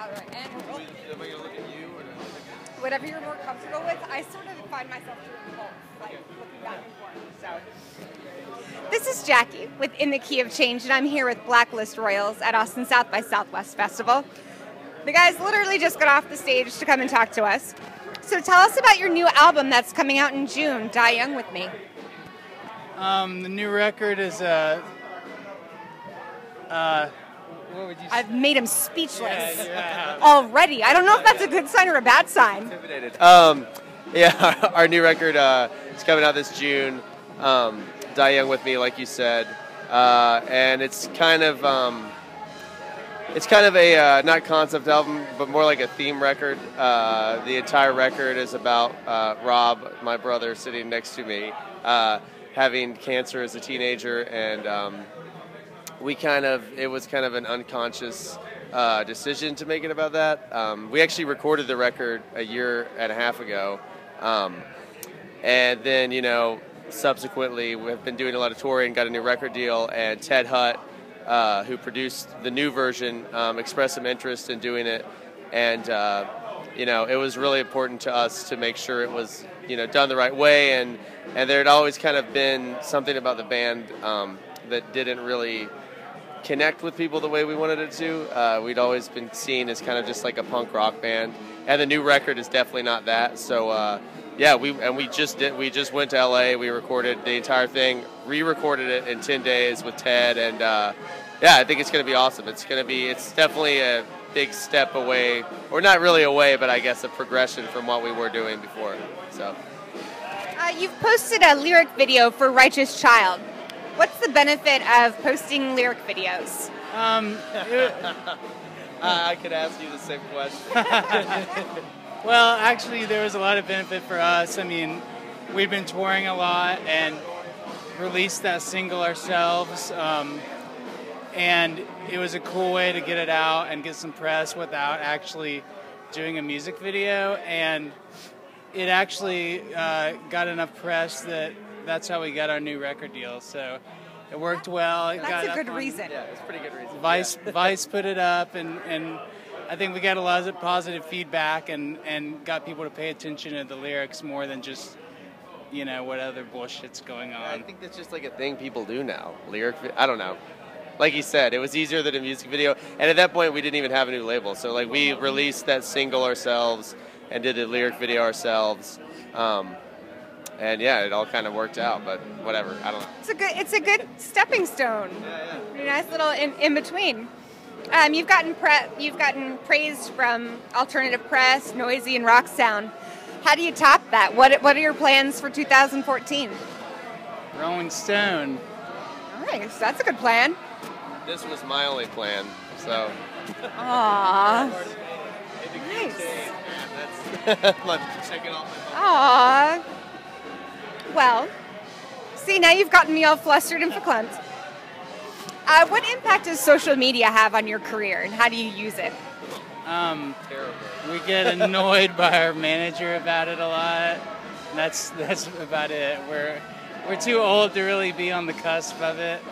All right, and Am I going to look at you or whatever you're more comfortable with. I sort of find myself doing both, like looking back and forth. So, this is Jackie with In the Key of Change, and I'm here with Blacklist Royals at Austin South by Southwest Festival. The guys literally just got off the stage to come and talk to us. So tell us about your new album that's coming out in June, Die Young With Me. The new record is what would you say? I've made him speechless Yeah. already. I don't know if that's a good sign or a bad sign. intimidated? Our new record is coming out this June. Die Young With Me, like you said, and it's kind of a not concept album, but more like a theme record. The entire record is about Rob, my brother, sitting next to me, having cancer as a teenager, and it was kind of an unconscious decision to make it about that. We actually recorded the record a year and a half ago, and then, subsequently we've been doing a lot of touring, got a new record deal, and Ted Hutt, who produced the new version, expressed some interest in doing it, and it was really important to us to make sure it was done the right way, and there had always kind of been something about the band that didn't really connect with people the way we wanted it to. We'd always been seen as kind of just like a punk rock band, and the new record is definitely not that. So we just went to LA. We recorded the entire thing, re-recorded it in 10 days with Ted, and I think it's going to be awesome. It's definitely a big step away, or not really away, but I guess a progression from what we were doing before. So you've posted a lyric video for Righteous Child. What's the benefit of posting lyric videos? I could ask you the same question. Well, actually, there was a lot of benefit for us. I mean, we've been touring a lot and released that single ourselves, and it was a cool way to get it out and get some press without actually doing a music video, and it actually got enough press that's how we got our new record deal. So it worked well. That's a good reason. Yeah, it's a pretty good reason. Vice put it up, and I think we got a lot of positive feedback and got people to pay attention to the lyrics more than just what other bullshit's going on. I think that's just like a thing people do now. I don't know. Like you said, it was easier than a music video, and at that point we didn't even have a new label. So like we released that single ourselves and did the lyric video ourselves. And yeah, it all kind of worked out, but whatever. I don't know. It's a good stepping stone. Yeah. Nice little in between. You've gotten praise from alternative press, Noisy, and Rock Sound. How do you top that? What are your plans for 2014? Rolling Stone. Nice, that's a good plan. This was my only plan, so. Aww. Nice. Checking off my Aww. Well, see, now you've gotten me all flustered and verklempt. What impact does social media have on your career, and how do you use it? Terrible. We get annoyed by our manager about it a lot. That's about it. We're too old to really be on the cusp of it,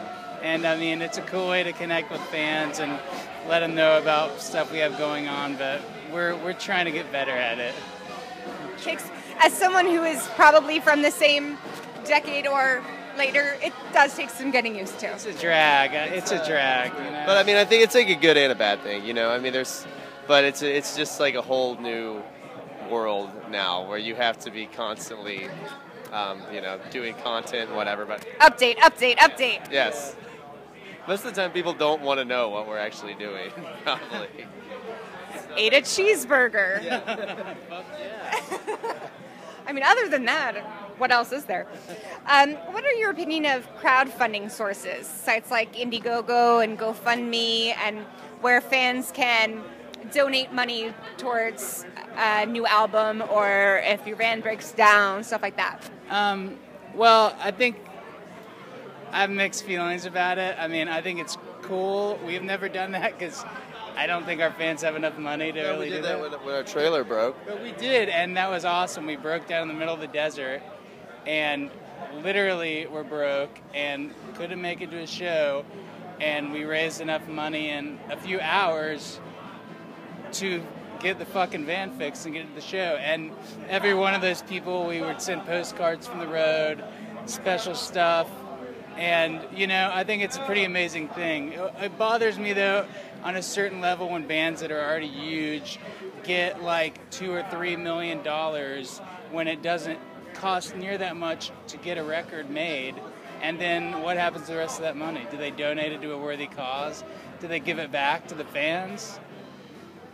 and I mean it's a cool way to connect with fans and let them know about stuff we have going on. But we're trying to get better at it. As someone who is probably from the same decade or later, it does take some getting used to. It's a drag. But I mean, I think it's like a good and a bad thing. I mean, but it's just like a whole new world now where you have to be constantly, doing content and whatever. But update. Yes. Most of the time, people don't want to know what we're actually doing. Probably. Ate a cheeseburger. Yeah. I mean, other than that, what else is there? What are your opinion of crowdfunding sources? Sites like Indiegogo and GoFundMe, and where fans can donate money towards a new album, or if your band breaks down, stuff like that. Well, I think I have mixed feelings about it. I mean, I think it's cool. We've never done that because I don't think our fans have enough money to really do that. When our trailer broke. But we did, and that was awesome. We broke down in the middle of the desert, and literally were broke and couldn't make it to a show, and we raised enough money in a few hours to get the fucking van fixed and get to the show. And every one of those people, we would send postcards from the road, special stuff. And, you know, I think it's a pretty amazing thing. It bothers me, though, on a certain level when bands that are already huge get like $2 or $3 million when it doesn't cost near that much to get a record made. And then what happens to the rest of that money? Do they donate it to a worthy cause? Do they give it back to the fans?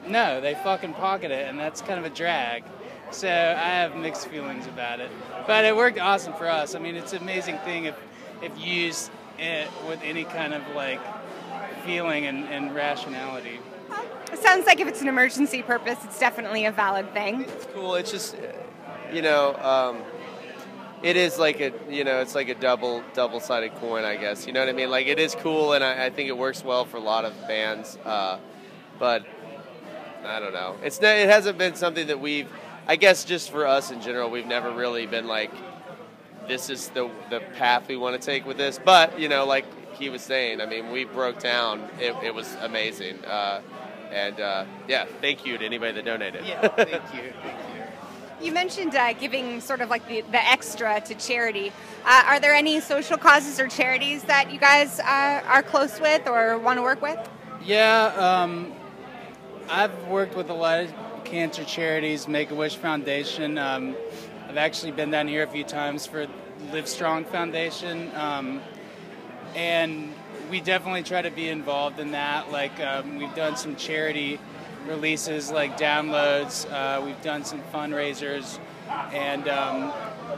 No, they fucking pocket it, and that's kind of a drag. So I have mixed feelings about it. But it worked awesome for us. I mean, it's an amazing thing if used it with any kind of like feeling and rationality. It sounds like if it's an emergency purpose, it's definitely a valid thing. It's cool. It's just, you know, it is like a, you know, it's like a double-sided coin, I guess. You know what I mean? Like, it is cool, and I think it works well for a lot of bands. But I don't know. It hasn't been something that we've, I guess, just for us in general, we've never really been like, this is the path we want to take with this. But, you know, like he was saying, I mean, we broke down. It was amazing. Yeah, thank you to anybody that donated. Yeah, thank you. You mentioned giving sort of like the extra to charity. Are there any social causes or charities that you guys are close with or want to work with? Yeah, I've worked with a lot of cancer charities, Make-A-Wish Foundation. I've actually been down here a few times for Live Strong Foundation, and we definitely try to be involved in that. Like, we've done some charity releases, like downloads. We've done some fundraisers, and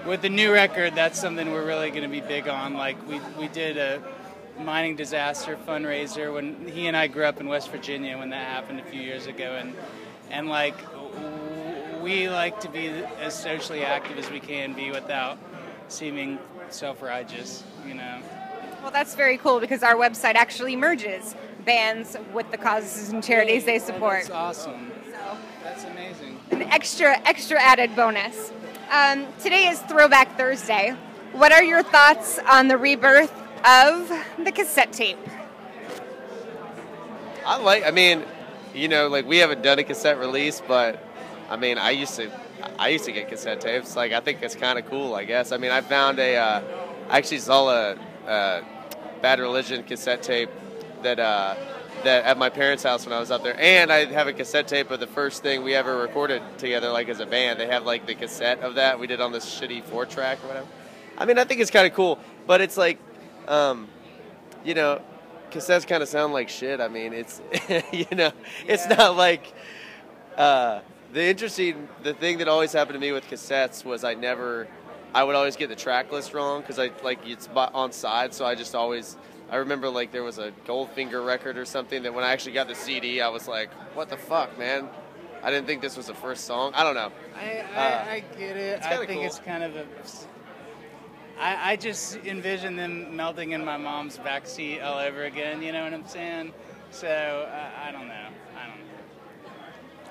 with the new record, that's something we're really going to be big on. Like, we did a mining disaster fundraiser when he and I grew up in West Virginia when that happened a few years ago, and like, we like to be as socially active as we can be without seeming self-righteous, you know. Well, that's very cool because our website actually merges bands with the causes and charities they support. That's awesome. So, that's amazing. An extra added bonus. Today is Throwback Thursday. What are your thoughts on the rebirth of the cassette tape? I mean, you know, like, we haven't done a cassette release, but I mean, I used to get cassette tapes. Like, I think it's kind of cool, I guess. I mean, I found I actually saw a Bad Religion cassette tape that at my parents' house when I was up there, and I have a cassette tape of the first thing we ever recorded together, like, as a band. They have like the cassette of that we did on this shitty 4-track or whatever. I mean, I think it's kind of cool, but it's like, you know, cassettes kind of sound like shit. I mean, it's you know, it's not like the thing that always happened to me with cassettes was I would always get the track list wrong because it's on side, so I remember, like, there was a Goldfinger record or something that when I actually got the CD, I was like, what the fuck, man? I didn't think this was the first song. I don't know. I get it. I think cool. It's kind of I just envision them melting in my mom's backseat all over again, you know what I'm saying? So, I don't know.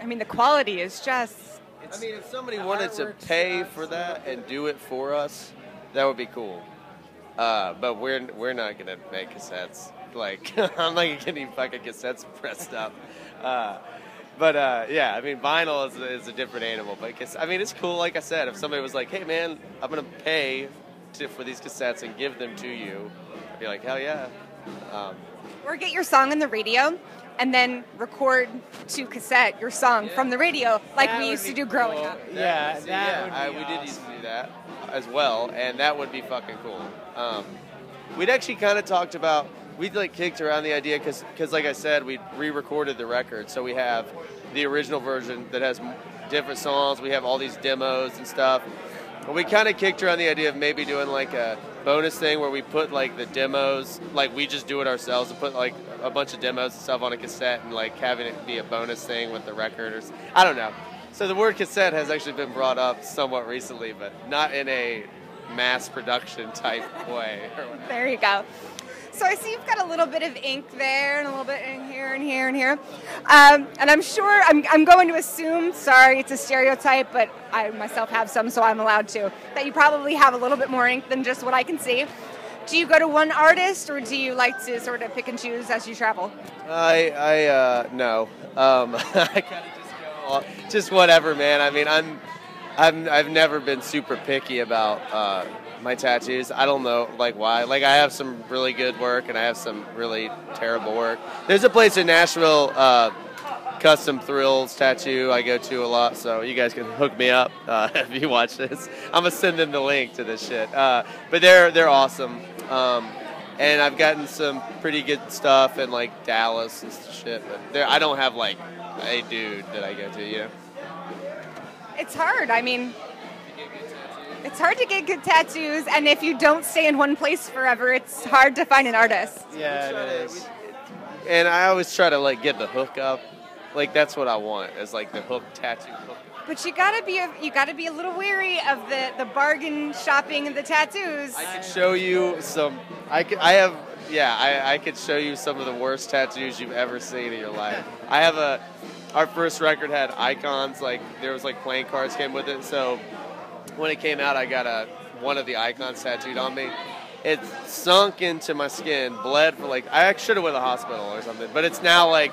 I mean, the quality is just... I mean, if somebody wanted to pay for that and do it for us, that would be cool. But we're not gonna make cassettes. Like, I'm not gonna get any fucking cassettes pressed up. Yeah, I mean, vinyl is a different animal. But I mean, it's cool. Like I said, if somebody was like, "Hey, man, I'm gonna pay for these cassettes and give them to you," I'd be like, "Hell yeah!" Or get your song on the radio and then record to cassette your song from the radio, like we used to do growing up. We did used to do that as well, and that would be fucking cool. We'd actually kind of talked about, we'd like kicked around the idea because like I said, we re-recorded the record, so we have the original version that has different songs. We have all these demos and stuff. And we kind of kicked around the idea of maybe doing like a bonus thing where we put like the demos, like we just do it ourselves and put like a bunch of demos and stuff on a cassette and like having it be a bonus thing with the record or I don't know. So the word cassette has actually been brought up somewhat recently, but not in a mass production type way. Or whatever. There you go. So I see you've got a little bit of ink there and a little bit in here and here and here. And I'm sure, I'm going to assume, sorry, it's a stereotype, but I myself have some, so I'm allowed to, that you probably have a little bit more ink than just what I can see. Do you go to one artist, or do you like to sort of pick and choose as you travel? No. I kind of just go just whatever, man. I mean, I've never been super picky about my tattoos. I don't know, like, why. Like, I have some really good work, and I have some really terrible work. There's a place in Nashville, Custom Thrills Tattoo, I go to a lot, so you guys can hook me up if you watch this. I'm gonna send them the link to this shit. But they're awesome. And I've gotten some pretty good stuff in, like, Dallas and shit, but I don't have, like, a dude that I go to, you know? It's hard. I mean, it's hard to get good tattoos, and if you don't stay in one place forever, it's hard to find an artist. Yeah, it is. And I always try to, like, get the hook up. Like, that's what I want, is, like, the hook tattoo hook. But you gotta be a little wary of the bargain shopping and the tattoos. I could show you some. I could show you some of the worst tattoos you've ever seen in your life. I have our first record had icons, like there was like playing cards came with it. So when it came out, I got one of the icons tattooed on me. It sunk into my skin, bled for like I should have went to the hospital or something. But it's now like.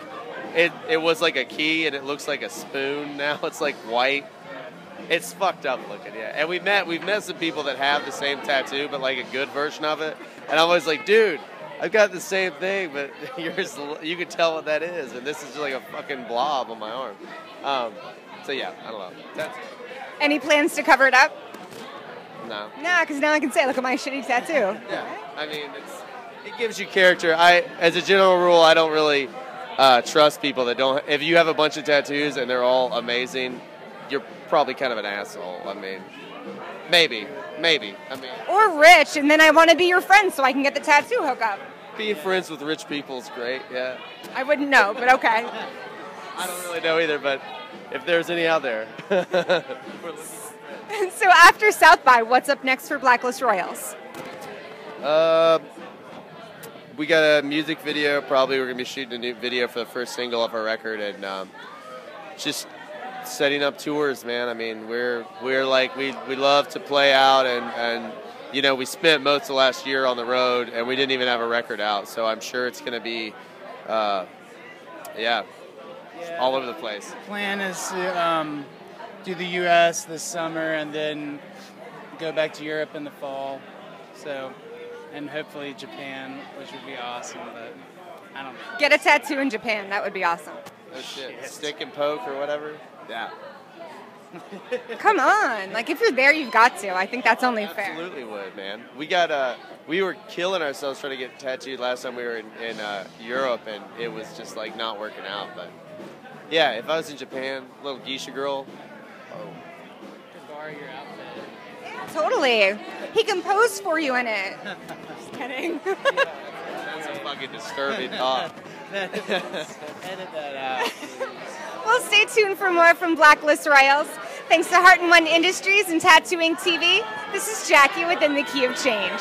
It was like a key, and it looks like a spoon now. It's like white. It's fucked up looking, yeah. And we've met some people that have the same tattoo, but like a good version of it. And I'm always like, dude, I've got the same thing, but yours, you can tell what that is, and this is just like a fucking blob on my arm. So yeah, I don't know. That's it. Any plans to cover it up? No. No, because now I can say, look at my shitty tattoo. Yeah, I mean, it gives you character. As a general rule, I don't really. Trust people that don't. If you have a bunch of tattoos and they're all amazing, you're probably kind of an asshole. I mean, maybe. I mean, or rich, and then I want to be your friend so I can get the tattoo hookup. Being friends with rich people is great. Yeah. I wouldn't know, but okay. I don't really know either, but if there's any out there. So after South by, what's up next for Blacklist Royals? We got a music video. Probably we're gonna be shooting a new video for the first single of our record, and just setting up tours, man. I mean, we're like we love to play out, and you know, we spent most of last year on the road, and we didn't even have a record out. So I'm sure it's gonna be, all over the place. The plan is to do the U.S. this summer, and then go back to Europe in the fall. So. And hopefully Japan, which would be awesome, but I don't know. Get a tattoo in Japan. That would be awesome. Oh, shit. Stick and poke or whatever? Yeah. Come on. Like, if you're there, you've got to. I think that's only fair. Absolutely would, man. We were killing ourselves trying to get tattooed last time we were in Europe, and it was just, like, not working out. But, yeah, if I was in Japan, little geisha girl, Could borrow your outfit. Totally. He can pose for you in it. Just kidding. That's a fucking disturbing thought. Edit that out, please. Well, stay tuned for more from Blacklist Royals. Thanks to Heart and One Industries and Tattooing TV, this is Jackie with In the Key of Change.